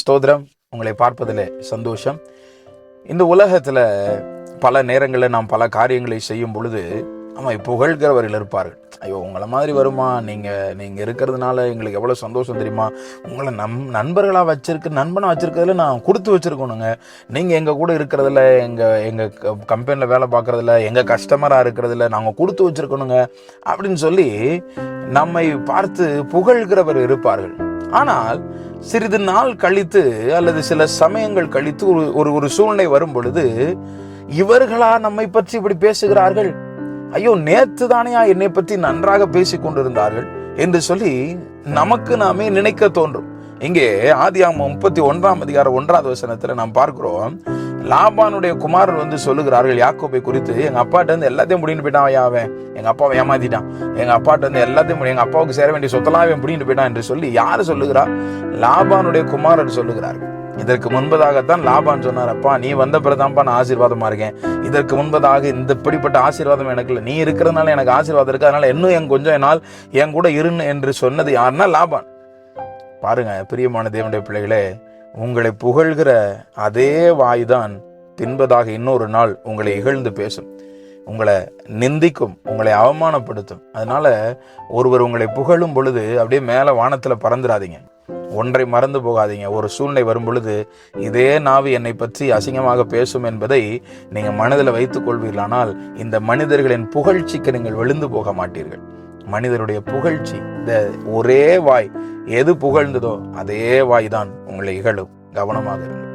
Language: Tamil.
ஸ்தோத்திரம். உங்களை பார்ப்பதில் சந்தோஷம். இந்த உலகத்தில் பல நேரங்களில் நாம் பல காரியங்களை செய்யும் பொழுது புகழ்கிறவர்கள் இருப்பார்கள். ஐயோ, உங்களை மாதிரி வருமா, நீங்கள் இருக்கிறதுனால எங்களுக்கு எவ்வளோ சந்தோஷம் தெரியுமா, உங்களை நண்பனாக வச்சுருக்கிறதுல நான் கொடுத்து வச்சுருக்கணுங்க, நீங்கள் எங்கள் கூட இருக்கிறதில்ல, எங்கள் கம்பெனியில் வேலை பார்க்குறதில்ல, எங்கள் கஸ்டமராக இருக்கிறதில்ல, நாங்கள் கொடுத்து வச்சுருக்கணுங்க அப்படின்னு சொல்லி நம்மை பார்த்து புகழ்கிறவர் இருப்பார்கள். ஆனால் சிறிது நாள் கழித்து அல்லது சில சமயங்கள் கழித்து ஒரு சூழ்நிலை வரும் பொழுது இவர்களா நம்மை பற்றி இப்படி பேசுகிறார்கள், ஐயோ நேத்து தானையா என்னை பற்றி நன்றாக பேசிக் கொண்டிருந்தார்கள் என்று சொல்லி நமக்கு நாமே நினைக்க தோன்றும். இங்கே ஆதியாகமம் 31:1 நாம் பார்க்கிறோம், லாபானுடைய குமாரர் சொல்லுகிறார்கள் யாக்கோபை குறித்து, எங்க அப்பாட்ட இருந்து எல்லாத்தையும் முடிந்து போயிட்டான், அவன் எங்க அப்பாவை ஏமாத்திட்டான், எங்க அப்பாட்ட இருந்து எல்லாத்தையும் எங்க அப்பாவுக்கு சேர வேண்டிய சொத்தெல்லாம் முடிந்து போயிட்டான் என்று சொல்லி யாரு சொல்லுகிறார்? லாபானுடைய குமாரர் சொல்லுகிறார்கள். இதற்கு முன்பதாகத்தான் லாபான் சொன்னார், அப்பா நீ வந்த பிறதான்ப்பா நான் ஆசீர்வாதமா இருக்கேன், இதற்கு முன்பதாக இந்த இப்படிப்பட்ட ஆசீர்வாதம் எனக்கு இல்லை, நீ இருக்கிறதுனால எனக்கு ஆசீர்வாதம் இருக்கு, அதனால இன்னும் கொஞ்சம் நாள் என் கூட இருன்னு என்று சொன்னது யாருன்னா லாபான். பாருங்க பிரியமான தேவனுடைய பிள்ளைகளே, உங்களை புகழ்கிற அதே வாய்தான் பின்பதாக இன்னொரு நாள் உங்களை இகழ்ந்து பேசும், உங்களை நிந்திக்கும், உங்களை அவமானப்படுத்தும். அதனால ஒருவர் உங்களை புகழும் பொழுது அப்படியே மேல வானத்துல பறந்துடாதீங்க, ஒன்றை மறந்து போகாதீங்க. ஒரு சூழ்நிலை வரும் பொழுது இதே நாவு என்னை பற்றி அசிங்கமாக பேசும் என்பதை நீங்க மனதில் வைத்துக் கொள்வீர்களானால் இந்த மனிதர்களின் புகழ்ச்சிக்கு நீங்கள் விழுந்து போக மாட்டீர்கள். மனிதருடைய புகழ்ச்சி, இந்த ஒரே வாய் எது புகழ்ந்ததோ அதே வாய் தான் உங்களை இகழும். கவனமாக இருங்கள்.